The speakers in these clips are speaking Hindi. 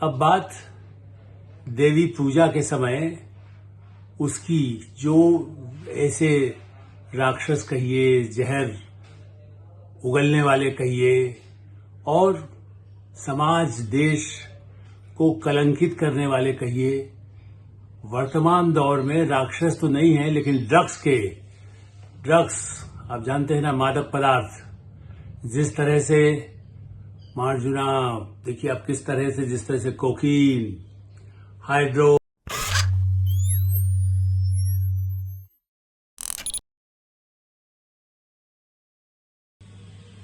अब बात देवी पूजा के समय उसकी जो ऐसे राक्षस कहिए, जहर उगलने वाले कहिए और समाज देश को कलंकित करने वाले कहिए, वर्तमान दौर में राक्षस तो नहीं है लेकिन ड्रग्स आप जानते हैं ना, मादक पदार्थ। जिस तरह से मार्जुना, देखिए आप जिस तरह से कोकीन, हाइड्रो।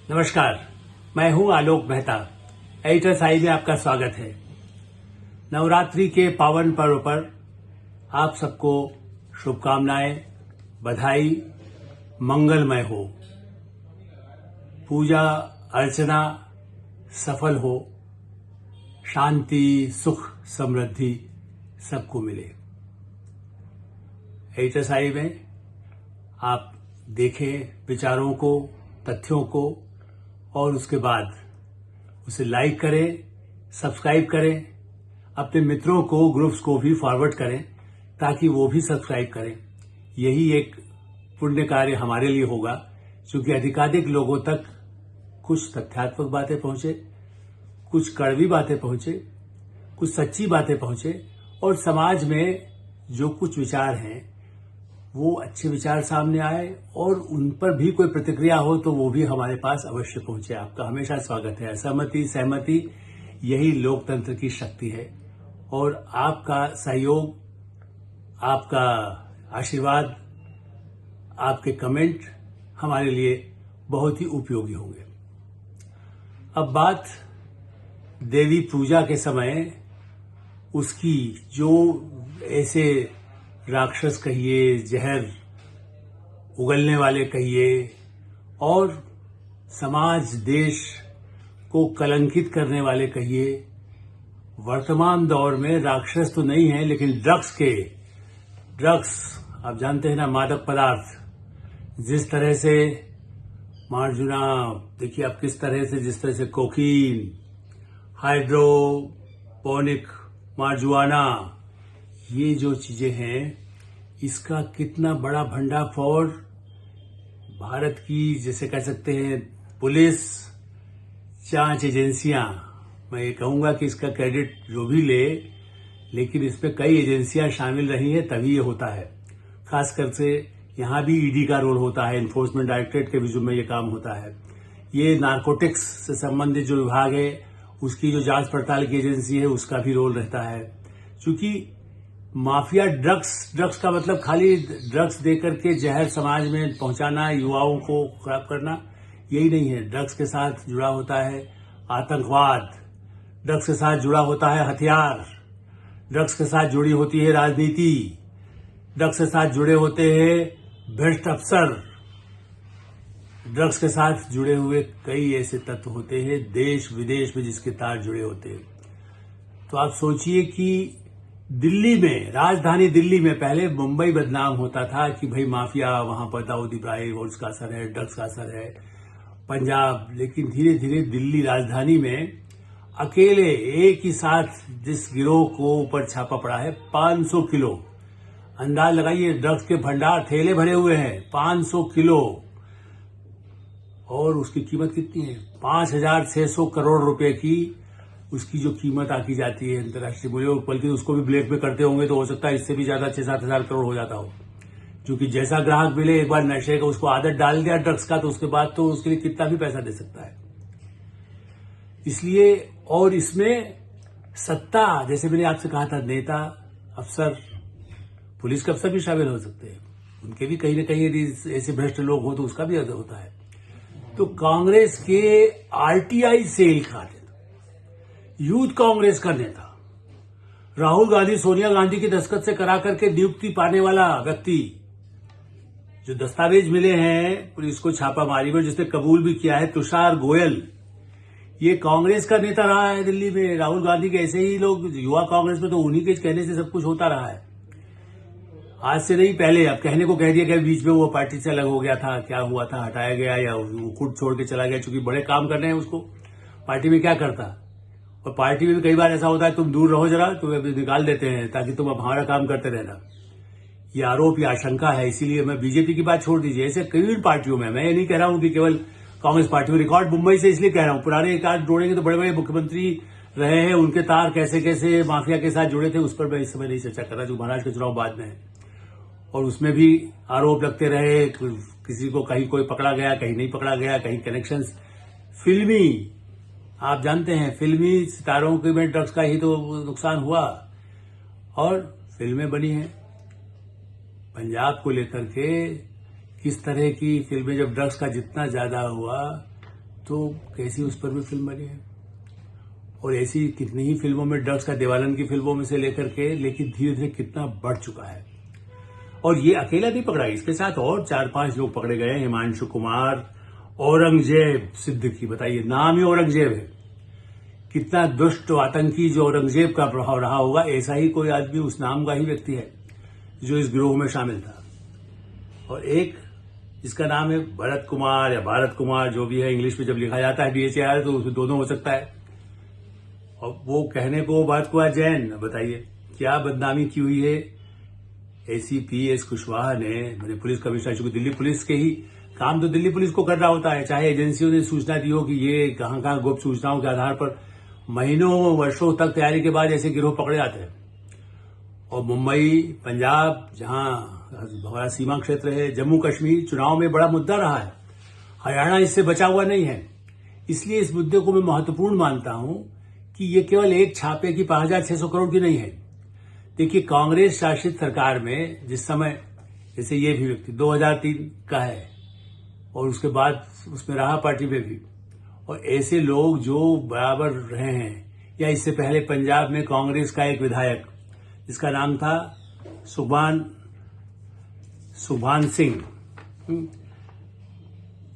नमस्कार, मैं हूं आलोक मेहता। एडिटर साई में आपका स्वागत है। नवरात्रि के पावन पर्व पर आप सबको शुभकामनाएं, बधाई, मंगलमय हो। पूजा अर्चना सफल हो, शांति, सुख, समृद्धि सबको मिले। एडिटर साई में आप देखें विचारों को, तथ्यों को और उसके बाद उसे लाइक करें, सब्सक्राइब करें, अपने मित्रों को, ग्रुप्स को भी फॉरवर्ड करें ताकि वो भी सब्सक्राइब करें। यही एक पुण्य कार्य हमारे लिए होगा, क्योंकि अधिकाधिक लोगों तक कुछ तथ्यात्मक बातें पहुंचे, कुछ कड़वी बातें पहुंचे, कुछ सच्ची बातें पहुंचे और समाज में जो कुछ विचार हैं वो अच्छे विचार सामने आए और उन पर भी कोई प्रतिक्रिया हो तो वो भी हमारे पास अवश्य पहुंचे। आपका हमेशा स्वागत है। असहमति, सहमति, यही लोकतंत्र की शक्ति है और आपका सहयोग, आपका आशीर्वाद, आपके कमेंट हमारे लिए बहुत ही उपयोगी होंगे। अब बात देवी पूजा के समय उसकी जो ऐसे राक्षस कहिए, जहर उगलने वाले कहिए और समाज देश को कलंकित करने वाले कहिए, वर्तमान दौर में राक्षस तो नहीं है लेकिन ड्रग्स आप जानते हैं ना, मादक पदार्थ। जिस तरह से मार्जुना, देखिए आप जिस तरह से कोकीन, हाइड्रोपोनिक मार्जुआना, ये जो चीजें हैं, इसका कितना बड़ा भंडाफोड़ भारत की, जैसे कह सकते हैं, पुलिस, जांच एजेंसियां, मैं ये कहूंगा कि इसका क्रेडिट जो भी ले, लेकिन इसमें कई एजेंसियां शामिल रही हैं तभी ये होता है। खासकर से यहां भी ईडी का रोल होता है, एनफोर्समेंट डायरेक्टरेट के विजु में ये काम होता है। ये नारकोटिक्स से संबंधित जो विभाग है उसकी जो जांच पड़ताल की एजेंसी है उसका भी रोल रहता है। क्योंकि माफिया ड्रग्स का मतलब खाली ड्रग्स देकर के जहर समाज में पहुंचाना, युवाओं को खराब करना, यही नहीं है। ड्रग्स के साथ जुड़ा होता है आतंकवाद, ड्रग्स के साथ जुड़ा होता है हथियार, ड्रग्स के साथ जुड़ी होती है राजनीति, ड्रग्स के साथ जुड़े होते हैं भ्रष्ट अफसर, ड्रग्स के साथ जुड़े हुए कई ऐसे तत्व होते हैं देश विदेश में जिसके तार जुड़े होते हैं। तो आप सोचिए कि दिल्ली में, राजधानी दिल्ली में पहले मुंबई बदनाम होता था कि भाई माफिया वहां पर दाऊद इब्राहिम और उसका असर है, ड्रग्स का असर है, पंजाब। लेकिन धीरे धीरे दिल्ली राजधानी में अकेले एक ही साथ जिस गिरोह को ऊपर छापा पड़ा है, 500 किलो, अंदाज लगाइए, ड्रग्स के भंडार ठेले भरे हुए हैं, 500 किलो। और उसकी कीमत कितनी है? 5,600 करोड़ रुपए की उसकी जो कीमत आकी जाती है अंतर्राष्ट्रीय मूल्य, बल्कि उसको भी ब्लैक में करते होंगे तो हो सकता है इससे भी ज्यादा 6-7 हजार करोड़ हो जाता हो। क्योंकि जैसा ग्राहक मिले, एक बार नशे का उसको आदत डाल दिया ड्रग्स का, तो उसके बाद तो उसके लिए कितना भी पैसा दे सकता है। इसलिए, और इसमें सत्ता, जैसे मैंने आपसे कहा था, नेता, अफसर, पुलिस के अफसर भी शामिल हो सकते हैं, उनके भी कहीं न कहीं यदि ऐसे भ्रष्ट लोग हो तो उसका भी होता है। तो कांग्रेस के आरटीआई सेल का यूथ कांग्रेस का नेता, राहुल गांधी, सोनिया गांधी की दस्तखत से करा करके नियुक्ति पाने वाला व्यक्ति, जो दस्तावेज मिले हैं पुलिस को छापामारी में, जिसने कबूल भी किया है, तुषार गोयल, ये कांग्रेस का नेता रहा है दिल्ली में। राहुल गांधी के ऐसे ही लोग युवा कांग्रेस में, तो उन्हीं के कहने से सब कुछ होता रहा है। आज से नहीं, पहले। अब कहने को कह दिया गया बीच में वो पार्टी से अलग हो गया था, क्या हुआ था, हटाया गया या वो खुद छोड़ के चला गया, चूंकि बड़े काम करने हैं उसको, पार्टी में क्या करता। और पार्टी में भी कई बार ऐसा होता है, तुम दूर रहो जरा, तुम्हें निकाल देते हैं ताकि तुम अब हमारा काम करते रहना। ये आरोप या आशंका है, इसीलिए मैं बीजेपी की बात छोड़ दीजिए, ऐसे कई पार्टियों में, मैं ये नहीं कह रहा हूं कि केवल कांग्रेस पार्टी में, रिकॉर्ड मुंबई से इसलिए कह रहा हूं, पुराने एक आध जोड़ेंगे तो बड़े बड़े मुख्यमंत्री रहे हैं, उनके तार कैसे कैसे माफिया के साथ जुड़े थे, उस पर मैं इस समय नहीं चर्चा कर रहा, जो महाराष्ट्र के चुनाव बाद में है। और उसमें भी आरोप लगते रहे, किसी को कहीं कोई पकड़ा गया, कहीं नहीं पकड़ा गया, कहीं कनेक्शंस फिल्मी, आप जानते हैं फिल्मी सितारों के में ड्रग्स का ही तो नुकसान हुआ, और फिल्में बनी हैं पंजाब को लेकर के, किस तरह की फिल्में, जब ड्रग्स का जितना ज्यादा हुआ तो कैसी उस पर भी फिल्म बनी है। और ऐसी कितनी ही फिल्मों में ड्रग्स का, देवालन की फिल्मों में से लेकर के, लेकिन धीरे धीरे कितना बढ़ चुका है। और ये अकेला नहीं पकड़ा, इसके साथ और 4-5 लोग पकड़े गए, हिमांशु कुमार, औरंगजेब सिद्दीकी, बताइए नाम ही औरंगजेब है, कितना दुष्ट आतंकी जो औरंगजेब का प्रभाव रहा होगा, ऐसा ही कोई आदमी उस नाम का ही व्यक्ति है जो इस गिरोह में शामिल था। और एक जिसका नाम है भरत कुमार या भारत कुमार, जो भी है, इंग्लिश में जब लिखा जाता है BHAR तो उसमें दोनों हो सकता है। और वो कहने को भरत कुमार जैन, बताइए क्या बदनामी की हुई है। ACP S कुशवाहा ने, मैंने पुलिस कमिश्नर, चूंकि दिल्ली पुलिस के ही काम तो दिल्ली पुलिस को करना होता है, चाहे एजेंसियों ने सूचना दी हो कि ये कहां गुप्त सूचनाओं के आधार पर महीनों वर्षों तक तैयारी के बाद ऐसे गिरोह पकड़े जाते हैं। और मुंबई, पंजाब, जहां हमारा सीमा क्षेत्र है, जम्मू कश्मीर चुनाव में बड़ा मुद्दा रहा है, हरियाणा इससे बचा हुआ नहीं है। इसलिए इस मुद्दे को मैं महत्वपूर्ण मानता हूं कि ये केवल एक छापे की 5,600 करोड़ की नहीं है। देखिए, कांग्रेस शासित सरकार में जिस समय, जैसे ये भी व्यक्ति 2003 का है और उसके बाद उसमें रहा पार्टी में भी, और ऐसे लोग जो बराबर रहे हैं, या इससे पहले पंजाब में कांग्रेस का एक विधायक जिसका नाम था सुभान सिंह,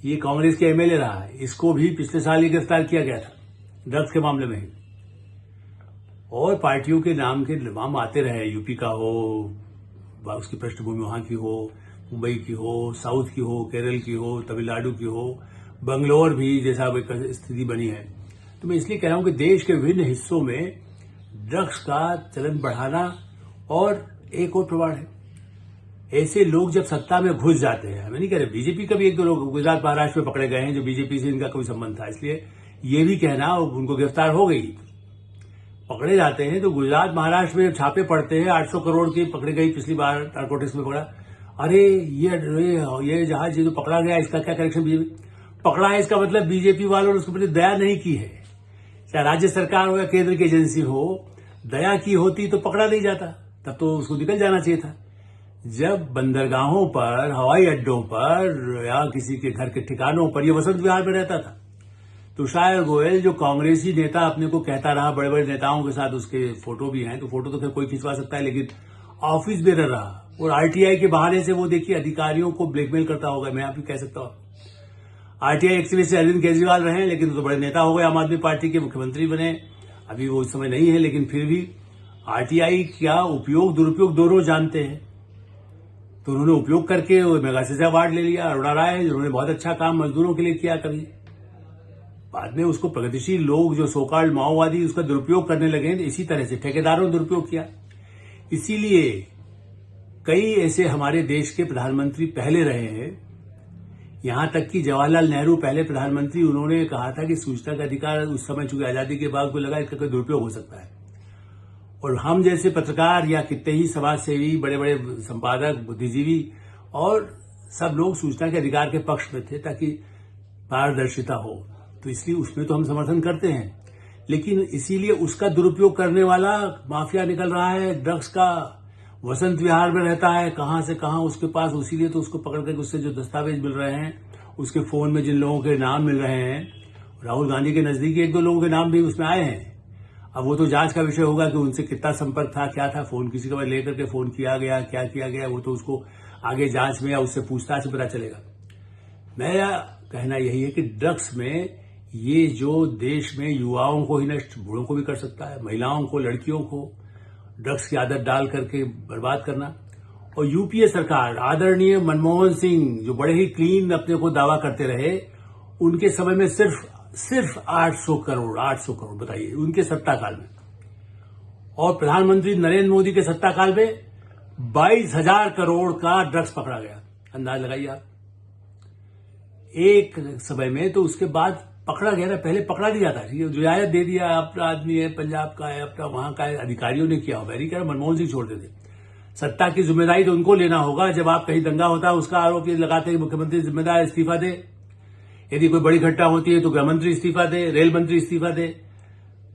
ये कांग्रेस के MLA रहा है, इसको भी पिछले साल ही गिरफ्तार किया गया था ड्रग्स के मामले में ही। और पार्टियों के नाम आते रहे, यूपी का हो, उसकी पृष्ठभूमि वहां की हो, मुंबई की हो, साउथ की हो, केरल की हो, तमिलनाडु की हो, बंगलोर भी जैसा स्थिति बनी है। तो मैं इसलिए कह रहा हूं कि देश के विभिन्न हिस्सों में ड्रग्स का चलन बढ़ाना, और एक और प्रमाण है, ऐसे लोग जब सत्ता में घुस जाते हैं, मैं नहीं कह रहा, बीजेपी का भी एक दो लोग गुजरात महाराष्ट्र में पकड़े गए हैं जो बीजेपी से इनका कोई संबंध था, इसलिए ये भी कहना, उनको गिरफ्तार हो गई, पकड़े जाते हैं तो गुजरात महाराष्ट्र में छापे पड़ते हैं, 800 करोड़ की पकड़ी गई पिछली बार नारकोटिक्स में पकड़ा, अरे ये जहाज जो पकड़ा गया इसका क्या कनेक्शन बीजेपी पकड़ा है, इसका मतलब बीजेपी वालों ने उसके प्रति दया नहीं की है। चाहे राज्य सरकार हो या केंद्र की एजेंसी हो, दया की होती तो पकड़ा नहीं जाता, तब तो उसको निकल जाना चाहिए था। जब बंदरगाहों पर, हवाई अड्डों पर, या किसी के घर के ठिकानों पर, ये वसंत विहार में रहता था, तुषार गोयल जो कांग्रेसी नेता अपने को कहता रहा, बड़े बड़े नेताओं के साथ उसके फोटो भी हैं, तो फोटो तो फिर कोई खिंचवा सकता है, लेकिन ऑफिस बेरर रहा, और RTI के बहाने से वो देखिए अधिकारियों को ब्लैकमेल करता होगा, मैं आप भी कह सकता हूं। RTI एक्टिविस्ट अरविंद केजरीवाल रहे, लेकिन तो बड़े नेता हो गए, आम आदमी पार्टी के मुख्यमंत्री बने, अभी वो उस समय नहीं है, लेकिन फिर भी RTI का उपयोग दुरुपयोग दोनों जानते हैं। तो उन्होंने उपयोग करके मेगासेसे अवार्ड ले लिया। अरोड़ा राय जिन्होंने बहुत अच्छा काम मजदूरों के लिए किया, कभी बाद में उसको प्रगतिशील लोग जो सोकाल्ड माओवादी उसका दुरुपयोग करने लगे, इसी तरह से ठेकेदारों ने दुरुपयोग किया। इसीलिए कई ऐसे हमारे देश के प्रधानमंत्री पहले रहे हैं, यहां तक कि जवाहरलाल नेहरू पहले प्रधानमंत्री, उन्होंने कहा था कि सूचना का अधिकार उस समय चूंकि आजादी के बाद को लगा इसका कोई दुरुपयोग हो सकता है, और हम जैसे पत्रकार या कितने ही समाज सेवी, बड़े बड़े संपादक, बुद्धिजीवी और सब लोग सूचना के अधिकार के पक्ष में थे ताकि पारदर्शिता हो, तो इसलिए उसमें तो हम समर्थन करते हैं। लेकिन इसीलिए उसका दुरुपयोग करने वाला माफिया निकल रहा है, ड्रग्स का वसंत विहार में रहता है, कहां से कहां उसके पास, इसीलिए तो उसको पकड़ करके उससे जो दस्तावेज मिल रहे हैं, उसके फोन में जिन लोगों के नाम मिल रहे हैं, राहुल गांधी के नजदीकी एक दो लोगों के नाम भी उसमें आए हैं। अब वो तो जांच का विषय होगा कि उनसे कितना संपर्क था, क्या था, फोन किसी का लेकर के फोन किया गया, क्या किया गया, वो तो उसको आगे जांच में या उससे पूछताछ से पता चलेगा। मेरा कहना यही है कि ड्रग्स में ये जो देश में युवाओं को ही नष्ट, बूढ़ों को भी कर सकता है, महिलाओं को, लड़कियों को ड्रग्स की आदत डाल करके बर्बाद करना। और यूपीए सरकार, आदरणीय मनमोहन सिंह जो बड़े ही क्लीन अपने को दावा करते रहे, उनके समय में सिर्फ सिर्फ 800 करोड़ बताइए उनके सत्ता काल में। और प्रधानमंत्री नरेंद्र मोदी के सत्ता काल में 22,000 करोड़ का ड्रग्स पकड़ा गया। अंदाज लगाइए आप, एक समय में। तो उसके बाद पकड़ा गया ना, पहले पकड़ा नहीं जाता, ठीक है, रियायत दे दिया, अपना आदमी है, पंजाब का है, अपना वहां का है, अधिकारियों ने किया। मैं नहीं कह रहा मनमोहन सिंह छोड़ देते, सत्ता की जिम्मेदारी तो उनको लेना होगा। जब आप कहीं दंगा होता है उसका आरोप ये लगाते हैं कि मुख्यमंत्री जिम्मेदार, इस्तीफा दे। यदि कोई बड़ी घटना होती है तो गृहमंत्री इस्तीफा दे, रेल मंत्री इस्तीफा दे।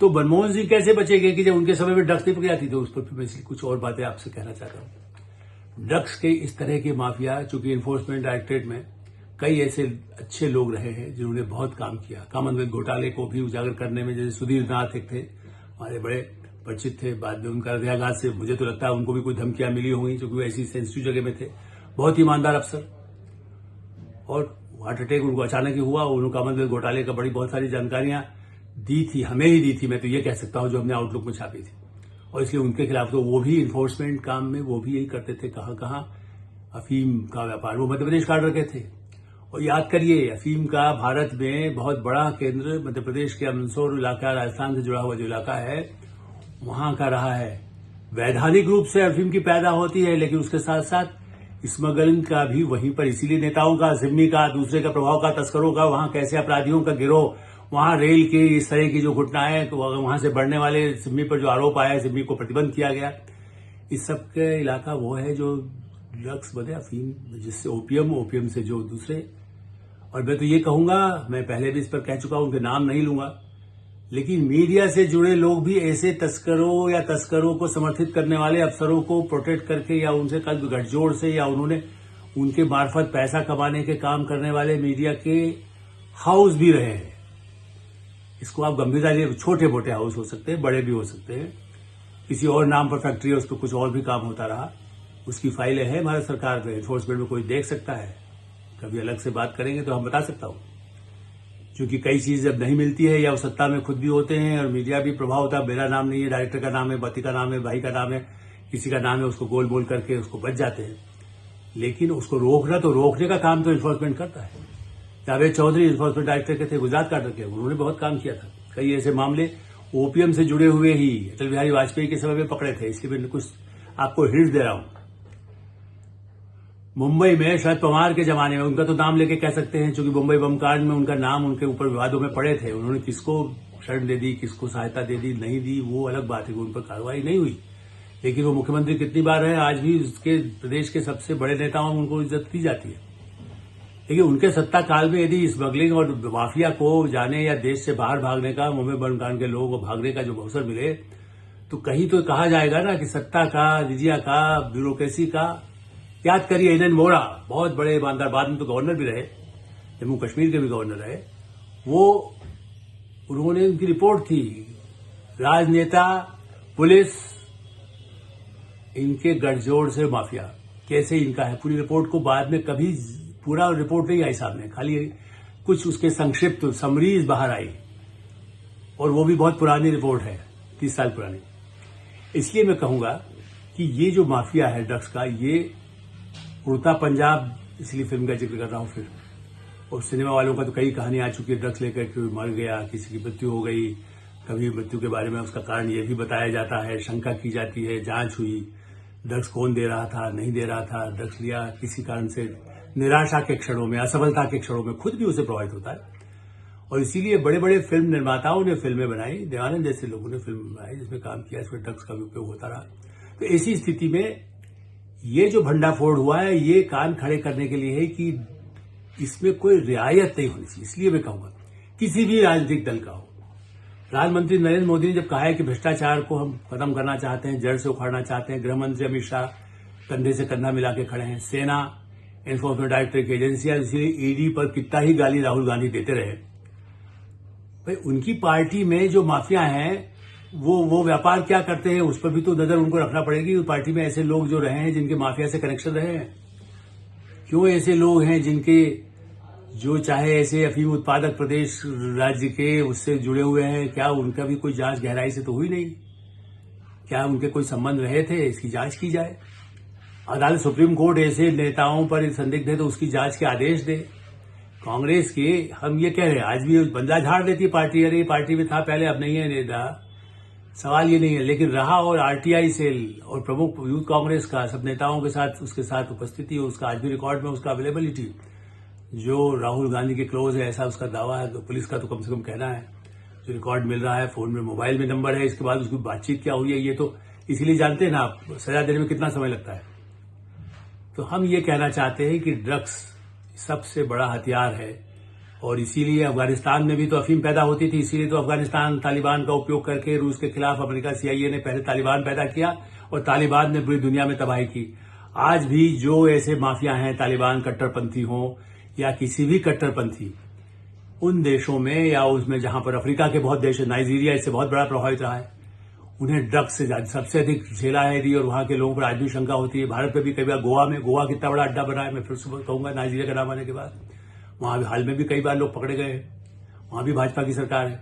तो मनमोहन सिंह कैसे बचेंगे कि जब उनके समय में ड्रग्स नहीं पकड़ी जाती। तो उस पर मैं इसलिए कुछ और बातें आपसे कहना चाहता हूं। ड्रग्स के इस तरह के माफिया, चूंकि इन्फोर्समेंट डायरेक्टरेट में कई ऐसे अच्छे लोग रहे हैं जिन्होंने बहुत काम किया। कॉमनवेल्थ घोटाले को भी उजागर करने में, जैसे सुधीर नाथ एक थे, हमारे बड़े परिचित थे। बाद में उनका हृदयाघात से मुझे तो लगता है उनको भी कोई धमकियां मिली होंगी, क्योंकि वो ऐसी सेंसिटिव जगह में थे। बहुत ईमानदार अफसर, और हार्ट अटैक उनको अचानक ही हुआ। उन्होंने कॉमनवेल्थ घोटाले का बहुत सारी जानकारियां दी थी, हमें ही दी थी, मैं तो ये कह सकता हूं, जो हमने आउटलुक में छापी थी। और इसलिए उनके खिलाफ तो वो भी इन्फोर्समेंट काम में वो भी यही करते थे। कहां अफीम का व्यापार, वो मध्य प्रदेश काट रखे थे। और याद करिए, अफीम का भारत में बहुत बड़ा केंद्र मध्य प्रदेश के मंदसौर इलाका, राजस्थान से जुड़ा हुआ जो इलाका है, वहां का रहा है। वैधानिक रूप से अफीम की पैदा होती है, लेकिन उसके साथ साथ स्मगलिंग का भी वहीं पर। इसीलिए नेताओं का, जिम्मी का, दूसरे का प्रभाव का, तस्करों का, वहां कैसे अपराधियों का गिरोह, वहां रेल की इस तरह की जो घटनाएं, तो वहां से बढ़ने वाले जिम्मी पर जो आरोप आया, जिम्मी को प्रतिबंध किया गया, इस सब के इलाका वो है जो ड्रग्स बने, अफीम, जिससे ओपियम से जो दूसरे। और मैं तो ये कहूंगा, मैं पहले भी इस पर कह चुका हूं, उनके नाम नहीं लूंगा, लेकिन मीडिया से जुड़े लोग भी ऐसे तस्करों या तस्करों को समर्थित करने वाले अफसरों को प्रोटेक्ट करके, या उनसे कल गठजोड़ से, या उन्होंने उनके मार्फत पैसा कमाने के काम करने वाले मीडिया के हाउस भी रहे हैं। इसको आप गंभीरता लिए, छोटे मोटे हाउस हो सकते हैं, बड़े भी हो सकते हैं, किसी और नाम पर फैक्ट्री है, उस पर कुछ और भी काम होता रहा, उसकी फाइलें हैं भारत सरकार में, एनफोर्समेंट में कोई देख सकता है। कभी अलग से बात करेंगे तो हम बता सकता हूं, क्योंकि कई चीज जब नहीं मिलती है, या वो सत्ता में खुद भी होते हैं और मीडिया भी प्रभाव होता है, मेरा नाम नहीं है, डायरेक्टर का नाम है, पति का नाम है, भाई का नाम है, किसी का नाम है, उसको गोल बोल करके उसको बच जाते हैं। लेकिन उसको रोकने का काम तो इन्फोर्समेंट करता है। जावेद चौधरी इन्फोर्समेंट डायरेक्टर के थे, गुजरात काट रखे, उन्होंने बहुत काम किया था। कई ऐसे मामले ओपीएम से जुड़े हुए ही अटल बिहारी वाजपेयी के समय में पकड़े थे। इसलिए मैं कुछ आपको हिंट दे रहा हूं। मुंबई में शरद पवार के जमाने में, उनका तो नाम लेके कह सकते हैं, क्योंकि मुंबई बम कांड में उनका नाम उनके ऊपर विवादों में पड़े थे। उन्होंने किसको शरण दे दी, किसको सहायता दे दी, नहीं दी, वो अलग बात है कि उन पर कार्रवाई नहीं हुई। लेकिन वो मुख्यमंत्री कितनी बार रहे, आज भी उसके प्रदेश के सबसे बड़े नेताओं में उनको इज्जत दी जाती है। लेकिन उनके सत्ता काल में यदि स्मगलिंग और माफिया को जाने या देश से बाहर भागने का, मुंबई बम कांड के लोगों को भागने का जो अवसर मिले, तो कहीं तो कहा जाएगा ना कि सत्ता का, निजिया का, ब्यूरोक्रेसी का। याद करिए, एन एन वोहरा बहुत बड़े ईमानदार, बाद में तो गवर्नर भी रहे, जम्मू कश्मीर के भी गवर्नर रहे, उन्होंने उनकी रिपोर्ट थी, राजनेता, पुलिस, इनके गठजोड़ से माफिया कैसे इनका है, पूरी रिपोर्ट को बाद में कभी पूरा रिपोर्ट नहीं आई सामने, खाली कुछ उसके संक्षिप्त समरीज बाहर आई, और वो भी बहुत पुरानी रिपोर्ट है, 30 साल पुरानी। इसलिए मैं कहूंगा कि ये जो माफिया है ड्रग्स का, ये उड़ता पंजाब, इसलिए फिल्म का जिक्र कर रहा हूं फिर, और सिनेमा वालों का तो कई कहानी आ चुकी है, ड्रग्स लेकर कोई मर गया, किसी की मृत्यु हो गई, कभी मृत्यु के बारे में उसका कारण ये भी बताया जाता है, शंका की जाती है, जांच हुई, ड्रग्स कौन दे रहा था, नहीं दे रहा था, ड्रग्स लिया किसी कारण से, निराशा के क्षणों में, असफलता के क्षणों में खुद भी उसे प्रभावित होता है। और इसीलिए बड़े बड़े फिल्म निर्माताओं ने फिल्में बनाई, देवानंद जैसे लोगों ने फिल्म बनाई जिसमें काम किया, इसमें ड्रग्स का भी उपयोग होता रहा। तो ऐसी स्थिति में ये जो भंडाफोड़ हुआ है, ये कान खड़े करने के लिए है कि इसमें कोई रियायत नहीं होनी चाहिए। इसलिए मैं कहूंगा, किसी भी राजनीतिक दल का हो, प्रधानमंत्री नरेंद्र मोदी ने जब कहा है कि भ्रष्टाचार को हम खत्म करना चाहते हैं, जड़ से उखाड़ना चाहते हैं, गृह मंत्री अमित शाह कंधे से कंधा मिला के खड़े हैं, सेना, एनफोर्समेंट डायरेक्टरेट की एजेंसियां, इसलिए ईडी पर कितना ही गाली राहुल गांधी देते रहे, भाई उनकी पार्टी में जो माफिया हैं वो व्यापार क्या करते हैं, उस पर भी तो नजर उनको रखना पड़ेगी। उस पार्टी में ऐसे लोग जो रहे हैं जिनके माफिया से कनेक्शन रहे हैं, क्यों ऐसे लोग हैं जिनके जो चाहे ऐसे अफीम उत्पादक प्रदेश राज्य के उससे जुड़े हुए हैं, क्या उनका भी कोई जांच गहराई से तो हुई नहीं? क्या उनके कोई संबंध रहे थे? इसकी जांच की जाए। अदालत, सुप्रीम कोर्ट ऐसे नेताओं पर संदिग्ध है तो उसकी जांच के आदेश दे। कांग्रेस की हम ये कह रहे हैं, आज भी बंदा झाड़ देती पार्टी, अरे पार्टी में था पहले अब नहीं है नेता, सवाल ये नहीं है, लेकिन रहा। और आरटीआई सेल और प्रमुख यूथ कांग्रेस का सब नेताओं के साथ उसके साथ उपस्थिति, उसका आज भी रिकॉर्ड में उसका अवेलेबिलिटी, जो राहुल गांधी के क्लोज है ऐसा उसका दावा है, तो पुलिस का तो कम से कम कहना है, जो रिकॉर्ड मिल रहा है, फोन में मोबाइल में नंबर है, इसके बाद उसकी बातचीत क्या हुई है, ये तो इसीलिए जानते हैं ना आप, सजा देने में कितना समय लगता है। तो हम ये कहना चाहते हैं कि ड्रग्स सबसे बड़ा हथियार है, और इसीलिए अफगानिस्तान में भी तो अफीम पैदा होती थी, इसीलिए तो अफगानिस्तान तालिबान का उपयोग करके रूस के खिलाफ अमेरिका CIA ने पहले तालिबान पैदा किया और तालिबान ने पूरी दुनिया में तबाही की। आज भी जो ऐसे माफिया हैं, तालिबान कट्टरपंथी हों या किसी भी कट्टरपंथी, उन देशों में या उसमें जहां पर अफ्रीका के बहुत देश, नाइजीरिया इससे बहुत बड़ा प्रभावित रहा है, उन्हें ड्रग्स से सबसे अधिक झेला है दी, और वहां के लोगों पर आज भी शंका होती है। भारत में भी कई बार गोवा कितना बड़ा अड्डा बना है, मैं फिर से कहूंगा नाइजीरिया का नाम आने के बाद, वहां भी हाल में भी कई बार लोग पकड़े गए, वहां भी भाजपा की सरकार है।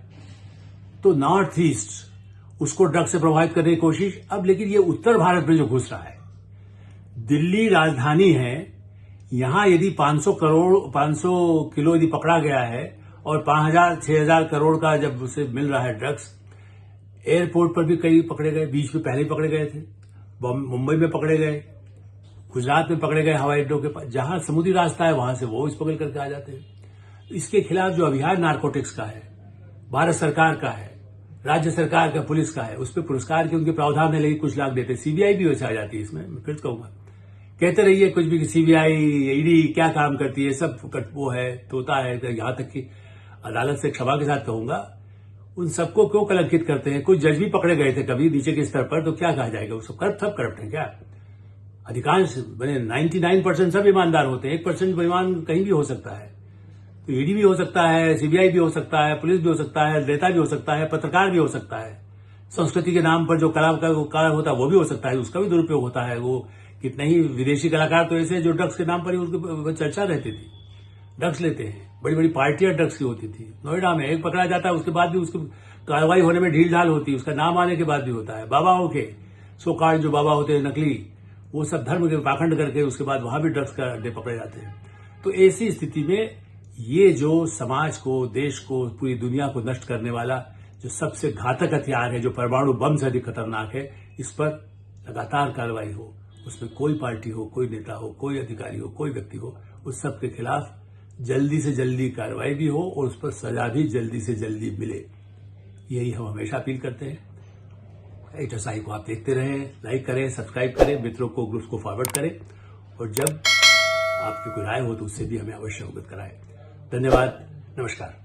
तो नॉर्थ ईस्ट उसको ड्रग्स से प्रभावित करने की कोशिश अब, लेकिन ये उत्तर भारत में जो घुस रहा है, दिल्ली राजधानी है, यहां यदि 500 किलो यदि पकड़ा गया है और 5,000-6,000 करोड़ का जब उसे मिल रहा है ड्रग्स, एयरपोर्ट पर भी कई पकड़े गए, बीच में पहले ही पकड़े गए थे, मुंबई में पकड़े गए, गुजरात में पकड़े गए, हवाई अड्डों के पास जहां समुद्री रास्ता है वहां से वो स्मगल करके आ जाते हैं। इसके खिलाफ जो अभियान नारकोटिक्स का है, भारत सरकार का है, राज्य सरकार का, पुलिस का है, उस पर पुरस्कार के उनके प्रावधान है, लेकिन कुछ लाख देते। CBI भी वैसे आ जाती है इसमें, मैं फिर कहूंगा, कहते रहिए कुछ भी, CBI ED क्या काम करती है, सब वो है, तोता है, यहां तक कि अदालत से क्षमा के साथ कहूंगा, उन सबको क्यों कलंकित करते हैं। कुछ जज भी पकड़े गए थे कभी नीचे के स्तर पर, तो क्या कहा जाएगा, वो सब करप्ट है क्या? अधिकांश 99% सब ईमानदार होते हैं, 1% बेईमान कहीं भी हो सकता है। तो ED भी हो सकता है, CBI भी हो सकता है, पुलिस भी हो सकता है, नेता भी हो सकता है, पत्रकार भी हो सकता है, संस्कृति के नाम पर जो कलाकार होता है वो भी हो सकता है, उसका भी दुरुपयोग होता है। वो कितने ही विदेशी कलाकार तो ऐसे जो ड्रग्स के नाम पर ही उसकी चर्चा रहती थी, ड्रग्स लेते हैं, बड़ी बड़ी पार्टियां ड्रग्स की होती थी। नोएडा में एक पकड़ा जाता है, उसके बाद भी उसकी कार्रवाई होने में ढील ढाल होती है, उसका नाम आने के बाद भी होता है। बाबाओं के सो कार्ड जो बाबा होते हैं नकली, वो सब धर्म के पाखंड करके उसके बाद वहां भी ड्रग्स का अड्डे पकड़े जाते हैं। तो ऐसी स्थिति में ये जो समाज को, देश को, पूरी दुनिया को नष्ट करने वाला जो सबसे घातक हथियार है, जो परमाणु बम से अधिक खतरनाक है, इस पर लगातार कार्रवाई हो, उसमें कोई पार्टी हो, कोई नेता हो, कोई अधिकारी हो, कोई व्यक्ति हो, उस सब के खिलाफ जल्दी से जल्दी कार्रवाई भी हो और उस पर सजा भी जल्दी से जल्दी मिले। यही हम हमेशा अपील करते हैं। HSI को आप देखते रहें, लाइक करें, सब्सक्राइब करें, मित्रों को, ग्रुप्स को फॉरवर्ड करें, और जब आपकी कोई राय हो तो उससे भी हमें अवश्य अवगत कराएं। धन्यवाद, नमस्कार।